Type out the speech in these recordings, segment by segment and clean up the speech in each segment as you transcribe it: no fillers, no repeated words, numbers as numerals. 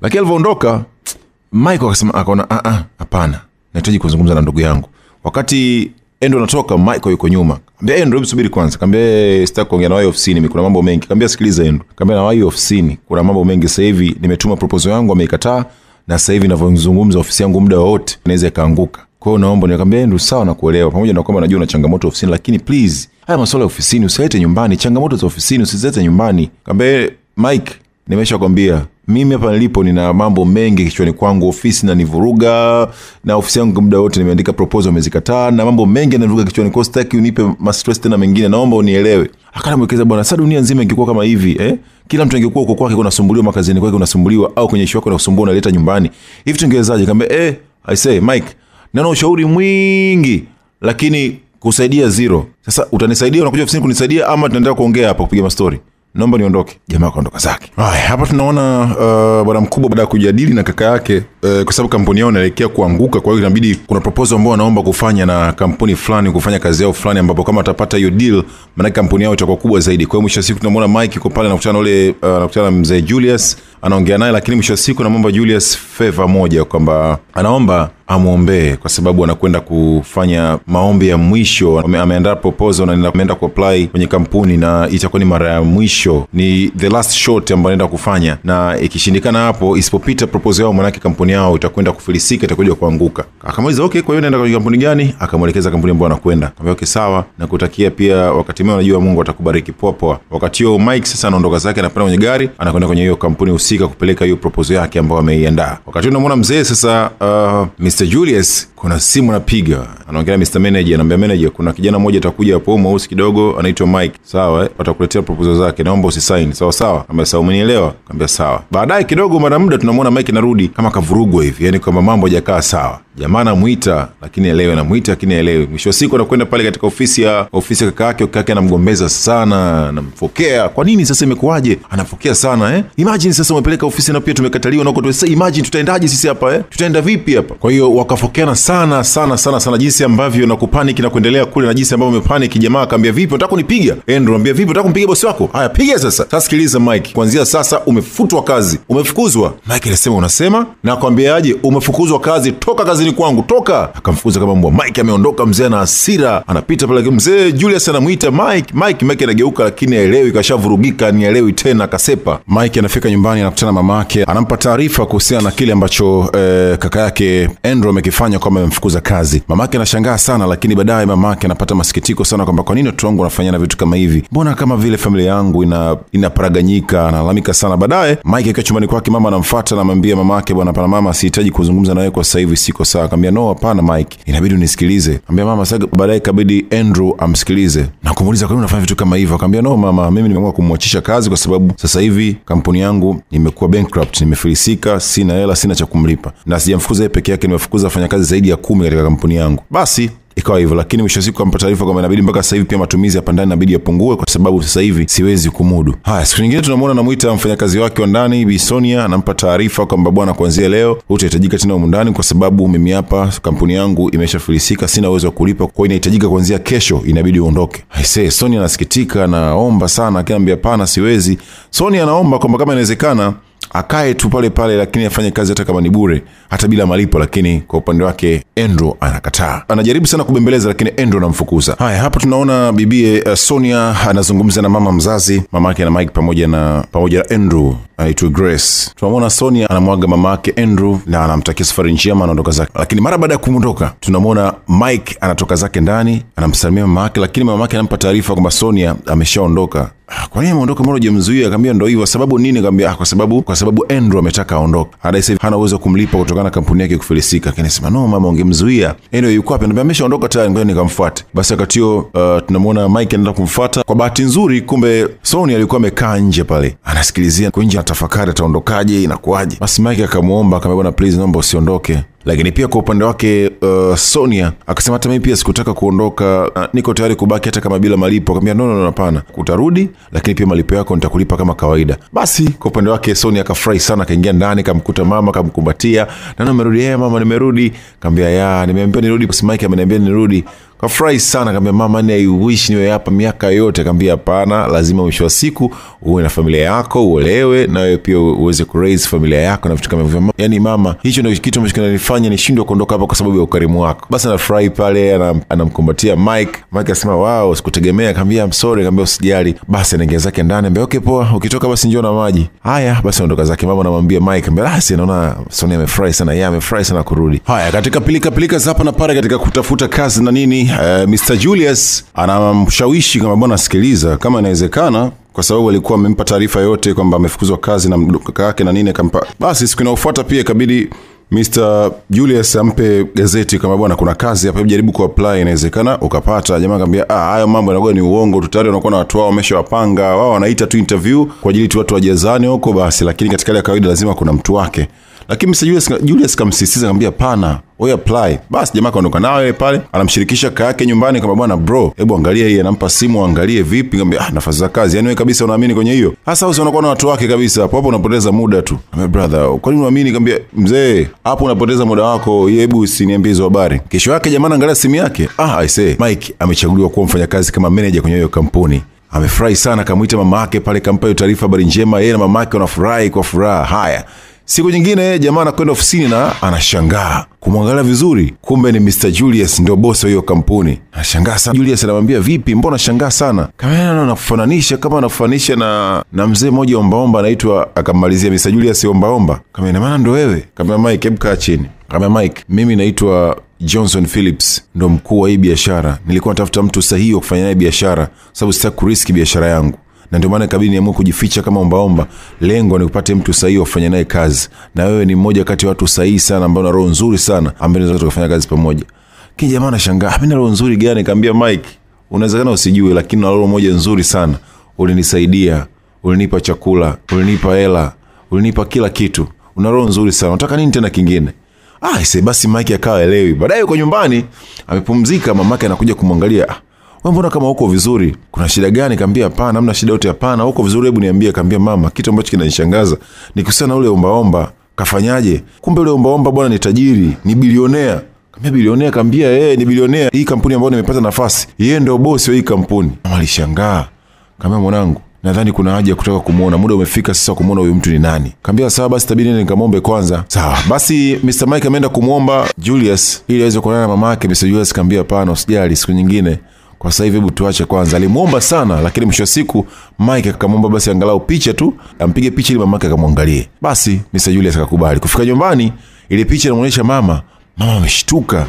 Lakini alivyoondoka Michael akasema akaona hapana, nahitaji kuzungumza na ndugu yangu. Wakati Andrew anatoka, Michael yuko nyuma. Ambia Andrew, hebu subiri kwanza. Kaambia sitaki kuongea na wewe ofisini, mimi kuna mambo mengi. Kaambia sikiliza Andrew. Kaambia na wewe ofisini kuna mambo mengi sasa hivi, nimetuma proposal yangu ameikataa, na sasa hivi ninavyozungumza ofisi yangu muda wote inaweza ikaanguka. Kwa hiyo naomba nikamwambia Andrew, sawa na kuelewa. Pamoja na kwamba najua una changamoto ofisini, lakini please, haya masuala ya ofisini usilete nyumbani. Changamoto za ofisini usizilete nyumbani. Kaambia Mike, nimeshakwambia mimi hapa nilipo nina mambo mengi kichwani kwangu, ofisi na nivuruga, na ofisi yangu muda wote nimeandika proposal umezikataa, na mambo mengi yanavuruga kichwani kwa sitaki unipe stress tena mengine, naomba unielewe. Akanamwelekeza bwana, sasa dunia nzima ingekuwa kama hivi kila mtu angekuwa uko kwake kunasumbuliwa, makazini kwake kunasumbuliwa, au kwenye issue yako unasumbua unaleta nyumbani, hivi tungewezaje? Kaambia I say Mike, nina ushauri mwingi lakini kusaidia zero. Sasa utanisaidia, unakuja ofisini kunisaidia ama tunaendelea kuongea hapa kupiga mastori? Naomba niondoke. Jamaa kaondoka zake. Hapa tunaona bwana mkubwa baada ya kujadili na kaka yake kwa sababu kampuni yao inaelekea kuanguka, kwa hiyo inabidi kuna proposal ambao wanaomba kufanya na kampuni fulani kufanya kazi yao fulani, ambapo kama atapata hiyo deal maana kampuni yao itakuwa kubwa zaidi. Kwa hiyo mwisho wa siku tunamwona Mike yuko pale anakutana na mzee Julius, anaongea naye, lakini mwisho wa siku anamwomba Julius favor moja, kwamba anaomba amuombee kwa sababu anakwenda kufanya maombi ya mwisho. Ameandaa proposal na anaenda kuapply kwenye kampuni, na itakuwa ni mara ya mwisho, ni the last shot ambayo anaenda kufanya, na ikishindikana hapo, isipopita proposal yao, maana kampuni yao itakwenda kufilisika, itakuja kuanguka. Akamuuliza okay, kwa hiyo naenda kwenye kampuni gani? Akamuelekeza kampuni ambayo anakwenda. Akamwambia okay sawa, na kutakia pia wakati mwema, unajua Mungu atakubariki. Poa. Wakati huo Mike sasa anaondoka zake, anapanda kwenye gari, anakwenda kwenye hiyo kampuni husika kupeleka hiyo proposal yake ambayo ameiandaa. Wakati tunamwona mzee sasa Mr. Julius, kuna simu anapiga, anaongea na Mr. Manager, anamwambia manager, kuna kijana mmoja atakuja hapo mweusi kidogo anaitwa Mike. Sawa atakuletea proposal zake, naomba usisign. Sawa. Akamwambia sawa, umenielewa? Akamwambia sawa. Baadaye kidogo mara muda tunamwona Mike narudi kama kavurugwa hivi, yani kama mambo hajakaa sawa. Jamaa anamuita lakini elewe. Mwisho wa siku anakwenda pale katika ofisi ya kaka yake anamgombeza sana, anamfokea. Kwa nini sasa imekuaje? Anafokea sana Imagine sasa umepeleka ofisi na pia tumekataliwa na huko. Sasa imagine tutaendaje sisi hapa Tutaenda vipi hapa? Kwa hiyo wakafokeana sana jinsi ambavyo na kupanic na kuendelea kule, na jinsi ambavyo umepanic. Jamaa akamwambia vipi, unataka kunipiga? Andrew anamwambia vipi, unataka kumpiga bosi wako? Haya piga sasa. Sasa sikiliza Mike, kuanzia sasa umefutwa kazi, umefukuzwa. Mike anasema unasema? Na akwambiaje? Umefukuzwa kazi, toka kazini kwangu, toka. Akamfukuza kama mbwa. Mike ameondoka, mzee ana hasira, anapita pale mzee Julius anamuita Mike anageuka, lakini haelewi, kashavurugika, nielewi tena, kasepa. Mike anafika nyumbani, anakutana na mama yake, anampa taarifa kuhusiana na kile ambacho kaka yake Andrew amekifanya, kwamba amemfukuza kazi. Mama yake anashangaa sana, lakini baadaye mama yake anapata masikitiko sana kwamba kwa nini watu wangu wanafanyana vitu kama hivi? Mbona kama vile familia yangu inaparaganyika, analalamika sana. Baadaye Mike akiwa chumbani kwake, mama anamfuata na anamwambia mama yake, bwana hapana mama, sihitaji kuzungumza na wewe kwa sasa hivi, siko sawa. Akamwambia no hapana Mike, inabidi unisikilize. Akamwambia mama sasa. Baadaye kabidi Andrew amsikilize na kumuuliza kwa nini unafanya vitu kama hivyo. Akamwambia no mama, mimi nimeamua kumwachisha kazi kwa sababu sasa hivi kampuni yangu imekuwa bankrupt, nimefilisika, sina hela, sina cha kumlipa, na sijamfukuza yeye peke yake, nimefukuza wafanyakazi zaidi ya 10 katika kampuni yangu. Basi ikawa hivyo, lakini mwisho siku akampa taarifa kwamba inabidi mpaka sasa hivi pia matumizi hapa ndani inabidi yapungue kwa sababu sasa hivi siwezi kumudu. Haya, siku nyingine tunamwona anamuita mfanyakazi wake wa ndani Bi Sonia, anampa taarifa kwamba bwana, kuanzia leo hutahitajika tena humu ndani kwa sababu mimi hapa kampuni yangu imeshafilisika, sina uwezo wa kulipa, kwa hiyo inahitajika kuanzia kesho inabidi uondoke. Aisee, Sonia anasikitika, anaomba sana, akiniambia hapana siwezi. Sonia anaomba kwamba kama inawezekana akae tu pale, lakini afanye kazi hata kama ni bure, hata bila malipo, lakini kwa upande wake Andrew anakataa. Anajaribu sana kubembeleza, lakini Andrew anamfukuza. Haya, hapa tunaona bibie Sonia anazungumza na mama mzazi, mama yake na Mike pamoja na Andrew, aitwa Grace. Tunamwona Sonia anamwaga mama yake Andrew na anamtakia safari njema, anaondoka zake. Lakini mara baada ya kuondoka tunamwona Mike anatoka zake ndani, anamsalimia mama yake, lakini mama yake anampa taarifa kwamba Sonia ameshaondoka. Kwa nini ameondoka, mbona hujamzuia? Akamwambia ndio hivyo. Sababu nini? Akamwambia kwa sababu Andrew ametaka aondoke, hadi sasa hana uwezo kumlipa kutokana na kampuni yake kufilisika. Akasema no mama, ungemzuia. Anyway, yuko wapi? Anambia ameshaondoka tayari, ngoja nikamfuate. Basi wakati huo tunamwona Mike anaenda kumfuata. Kwa bahati nzuri, kumbe Sonia alikuwa amekaa nje pale anasikilizia kwa nje, atafakari ataondokaje, inakuaje. Basi Mike akamuomba, akamwambia bwana please, naomba usiondoke. Lakini pia kwa upande wake Sonia akasema hata mimi pia sikutaka kuondoka, niko tayari kubaki hata kama bila malipo. Akamwambia no hapana, utarudi lakini pia malipo yako nitakulipa kama kawaida. Basi kwa upande wake Sonia akafurahi sana, akaingia ndani, kamkuta mama, kamkumbatia, na nimerudi. Mama nimerudi. Akamwambia nimeambia nirudi, basi Mike ameniambia nirudi. Kafurahi sana, akamwambia mama, I wish niwe hapa miaka yote. Akamwambia hapana, lazima mwisho wa siku uwe na familia yako, uolewe na wewe pia uweze kuraise familia yako na vitu kama hivyo. Yani mama, hicho ndio kitu ambacho kinanifanya nishindwe kuondoka hapa kwa sababu ya ukarimu wako. Basi anafurahi pale, anamkumbatia Mike. Mike akasema wow, sikutegemea. Akamwambia I'm sorry. Akamwambia usijali. Basi anaingia zake ndani, akamwambia okay poa, ukitoka basi njoo na maji. Haya, basi anaondoka zake. Mama anamwambia Mike, akamwambia naona Sonia amefurahi sana, yeye amefurahi sana kurudi. Haya, katika pilika hapa na pale katika kutafuta kazi na nini, Mr. Julius anamshawishi kama bwana, sikiliza, kama inawezekana, kwa sababu alikuwa amempa taarifa yote kwamba amefukuzwa kazi na kaka yake na nini, akampa. Basi siku inayofuata pia ikabidi Mr. Julius ampe gazeti kama bwana, kuna kazi hapa, jaribu kuapply, inawezekana ukapata. Jamaa akamwambia haya mambo yanakuwa ni uongo, tutari wanakuwa na watu wao wameshawapanga, wao wanaita tu interview kwa ajili tu watu wajazane huko basi, lakini katika ile kawaida lazima kuna mtu wake. Lakini Mr. Julius kamsisitiza, akamwambia pana, wewe apply. Basi jamaa kaondoka naye pale, anamshirikisha kaka yake nyumbani kama bwana, bro, hebu angalia hii, anampa simu angalie vipi. Akamwambia nafasi za kazi, yani wewe kabisa unaamini kwenye hiyo? Hasa wewe unakuwa na watu wake kabisa, hapo unapoteza muda tu. Akamwambia brother, kwa nini unaamini? Akamwambia mzee, hapo unapoteza muda wako, hebu usiniambie hizo habari. Kesho yake jamaa anaangalia simu yake, I say Mike amechaguliwa kuwa mfanyakazi kama manager kwenye hiyo kampuni. Amefurahi sana, akamuita mama yake pale, kampa hiyo taarifa, habari njema. Yeye na mama yake wanafurahi kwa furaha. Haya, siku nyingine jamaa anakwenda ofisini na anashangaa kumwangalia vizuri, kumbe ni Mr. Julius ndio boss wa hiyo kampuni. Anashangaa sana. Julius anamwambia vipi, mbona unashangaa sana? Kama anafananisha na mzee mmoja ombaomba anaitwa, akamalizia Mr. Julius ombaomba. Kama ina maana ndio wewe? Kama Mike, hebu kaa chini. Kama Mike, mimi naitwa Johnson Phillips, ndo mkuu wa hii biashara. Nilikuwa natafuta mtu sahihi wa kufanya naye biashara sababu sitaki kuriski biashara yangu. Na ndio maana ikabidi niamue kujificha kama ombaomba. Lengo ni kupate mtu sahihi wa kufanya naye kazi. Na wewe ni mmoja kati ya watu sahihi sana ambao na roho nzuri sana ambao tunaweza kufanya kazi pamoja. Kile jamaa anashangaa, mimi na roho nzuri gani? Nikamwambia Mike, unawezekana usijue, lakini na roho moja nzuri sana. Ulinisaidia, ulinipa chakula, ulinipa hela, ulinipa kila kitu. Una roho nzuri sana. Unataka nini tena kingine? Basi Mike akawa elewi. Baadaye yuko nyumbani, amepumzika, mamake anakuja kumwangalia. Wewe mbona kama uko vizuri? Kuna shida gani? Kaambia hapana, hamna shida yote, hapana, uko vizuri, hebu niambie. Kaambia mama, kitu ambacho kinanishangaza ni kuhusiana na ule ombaomba. Kafanyaje? Kumbe ule ombaomba bwana ni tajiri, ni bilionea. Kaambia bilionea? Kaambia ni bilionea. Hii kampuni ambayo nimepata nafasi, yeye ndio boss wa hii kampuni. Mama alishangaa. Kaambia mwanangu, nadhani kuna haja ya kutaka kumuona. Muda umefika sasa kumuona huyu mtu ni nani. Kaambia sawa basi, tabidi nikamwombe kwanza. Sawa. Basi Mr. Mike ameenda kumuomba Julius ili aweze kuonana na mama yake. Mr. Julius kaambia hapana, usijali, siku nyingine. Kwa sasa hivi hebu tuache kwanza. Alimuomba sana, lakini mwisho wa siku Mike akamwomba basi angalau picha tu, ampige picha ili mamake akamwangalie. Basi Mr. Julius akakubali. Kufika nyumbani, ile picha inamuonyesha mama ameshtuka.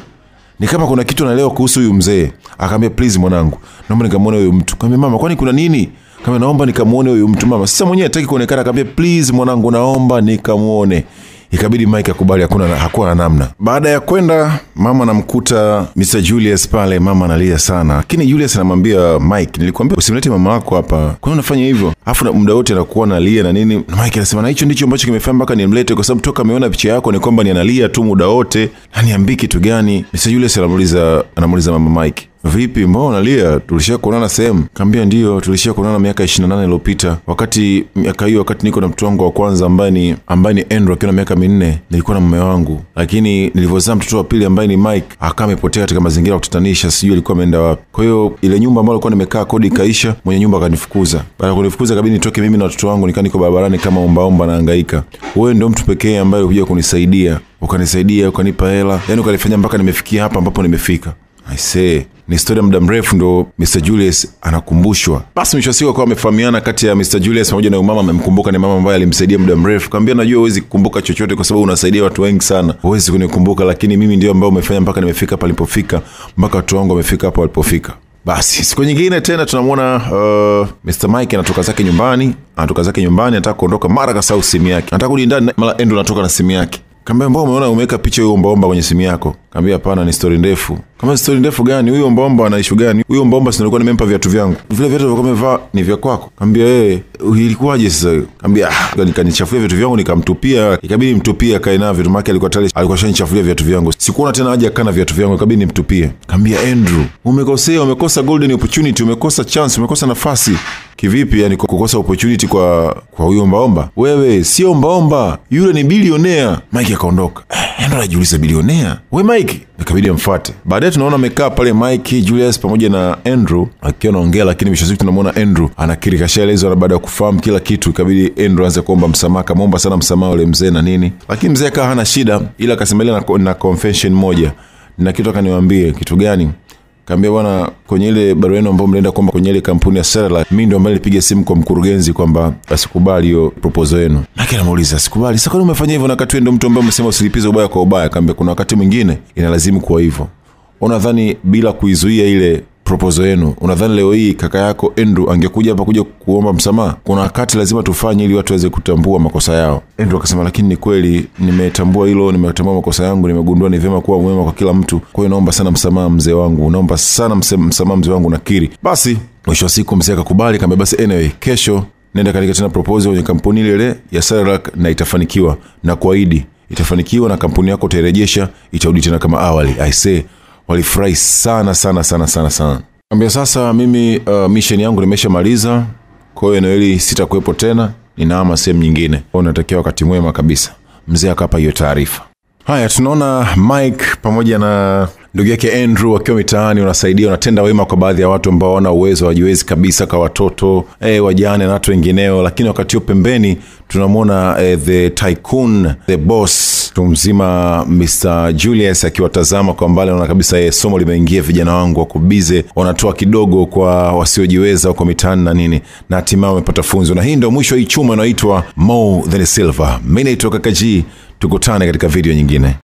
Ni kama kuna kitu anaelewa kuhusu huyu mzee. Akamwambia please mwanangu, naomba nikamuone huyu mtu. Akamwambia mama, kwani kuna nini? Kama naomba nikamuone huyu mtu mama. Sasa mwenyewe hataki kuonekana, akamwambia please mwanangu, naomba nikamuone. Ikabidi Mike akubali, hakuwa na namna. Baada ya kwenda, mama anamkuta Mr. Julius pale, mama analia sana. Lakini Julius anamwambia Mike, nilikwambia usimlete mama yako hapa. Kwa nini unafanya hivyo? Afu muda wote anakuwa analia na nini? Na Mike anasema na hicho ndicho ambacho kimefanya mpaka nimlete, kwa sababu toka ameona picha yako ni kwamba ni analia tu muda wote. Niambie kitu gani? Mr. Julius anamuuliza mama Mike, vipi mbona unalia? Tulishakuonana sehemu. Kaambia ndio, tulishakuonana miaka 28 iliyopita. Wakati niko na mtoto wangu wa kwanza ambaye ni Andrew akiwa na miaka 4, nilikuwa na mume wangu. Lakini nilivyozaa mtoto wa pili ambaye ni Mike, akawa amepotea katika mazingira ya kutatanisha, sijui alikuwa ameenda wapi. Kwa hiyo ile nyumba ambayo nilikuwa nimekaa kodi kaisha, mwenye nyumba akanifukuza. Baada ya kunifukuza ikabidi nitoke mimi na watoto wangu, niko barabarani kama ombaomba nahangaika. Wewe ndio mtu pekee ambaye ulikuja kunisaidia. Ukanisaidia, ukanipa hela. Yaani ukanifanya mpaka nimefikia hapa ambapo nimefika. I say, ni historia muda mrefu ndo Mr. Julius anakumbushwa. Basi mwisho siku kwa amefahamiana kati ya Mr. Julius pamoja na mama, amemkumbuka ni mama ambaye alimsaidia muda mrefu. Kaambia najua huwezi kukumbuka chochote kwa sababu unasaidia watu wengi sana. Huwezi kunikumbuka, lakini mimi ndio ambaye umefanya mpaka nimefika hapa nilipofika, mpaka watu wangu wamefika hapa walipofika. Basi siku nyingine tena tunamuona Mr. Mike anatoka zake nyumbani, anataka kuondoka, mara kasahau simu yake. Anataka kurudi ndani, mara Endo anatoka na simu yake. Kaambia mbona umeona umeweka picha hiyo ombaomba kwenye simu yako? Kaambia hapana, ni story ndefu. Kama story ndefu gani? Huyo ombaomba ana issue gani? Huyo ombaomba si nilikuwa nimempa viatu vyangu. Vile viatu vilikuwa nimevaa ni vya kwako. Kaambia ilikuwaje sasa? Kaambia nikanichafulia viatu vyangu nikamtupia. Ikabidi mtupie akae navyo. Viatu yake alikuwa shanichafulia viatu vyangu. Sikuona tena haja kana viatu vyangu, ikabidi nimtupie. Kaambia Andrew, umekosa golden opportunity, umekosa chance, umekosa nafasi. Kivipi yani kukosa opportunity kwa huyo ombaomba? Wewe sio ombaomba, yule ni bilionea. Mike akaondoka. Endo anajiuliza bilionea? We Mike, Mike, ikabidi amfuate. Baadaye tunaona amekaa pale Mike, Julius pamoja na Andrew akiwa anaongea, lakini mwisho siku tunamwona Andrew anakiri kashaelezwa, na baada ya kufahamu kila kitu ikabidi Andrew aanze kuomba msamaha, kamuomba sana msamaha yule mzee na nini. Lakini mzee akawa hana shida, ila akasemelea na confession moja. Na kitu akaniambia, kitu gani? Kaambia bwana, kwenye ile barua yenu ambayo mlienda kwamba kwenye ile kampuni ya Satellite, mimi ndio ambaye nilipiga simu kwa mkurugenzi kwamba asikubali hiyo proposal yenu. Na kile namuuliza, sikubali. Sasa kwa nini umefanya hivyo na wakati ndio mtu ambaye umesema usilipize ubaya kwa ubaya? Kaambia kuna wakati mwingine inalazimu kuwa hivyo. Unadhani bila kuizuia ile proposal yenu, unadhani leo hii kaka yako Andrew angekuja hapa kuja kuomba msamaha? Kuna wakati lazima tufanye ili watu waweze kutambua makosa yao. Andrew akasema, lakini ni kweli nimetambua hilo, nimetambua makosa yangu, nimegundua ni vyema kuwa mwema kwa kila mtu. Kwa hiyo naomba sana msamaha mzee wangu, naomba sana msamaha mzee wangu, nakiri. Basi mwisho wa siku mzee akakubali, kaambia basi anyway, kesho nenda katika tena proposal kwenye kampuni ile ya Satellite na itafanikiwa, na kuahidi itafanikiwa na kampuni yako utarejesha, itarudi tena kama awali. I say walifurahi sana. Kaambia sasa mimi mission yangu nimeshamaliza, kwa hiyo eneo hili sitakuepo tena, ninaama sehemu nyingine. Kwa hiyo natakia wakati mwema kabisa. Mzee akapa hiyo taarifa. Haya, tunaona Mike pamoja na ndugu yake Andrew wakiwa mitaani wanasaidia, wanatenda wema kwa baadhi ya watu ambao wana uwezo, hawajiwezi kabisa, kwa watoto, wajane na watu wengineo. Lakini wakati huo pembeni tunamwona the tycoon, the boss mzima Mr. Julius akiwatazama kwa mbali, anaona kabisa somo limeingia, vijana wangu wako busy, wanatoa kidogo kwa wasiojiweza kwa mitaani na nini, na hatimaye wamepata funzo. Na hii ndio mwisho hii chuma inaitwa More Than Silver. Mimi naitwa Kaka G, tukutane katika video nyingine.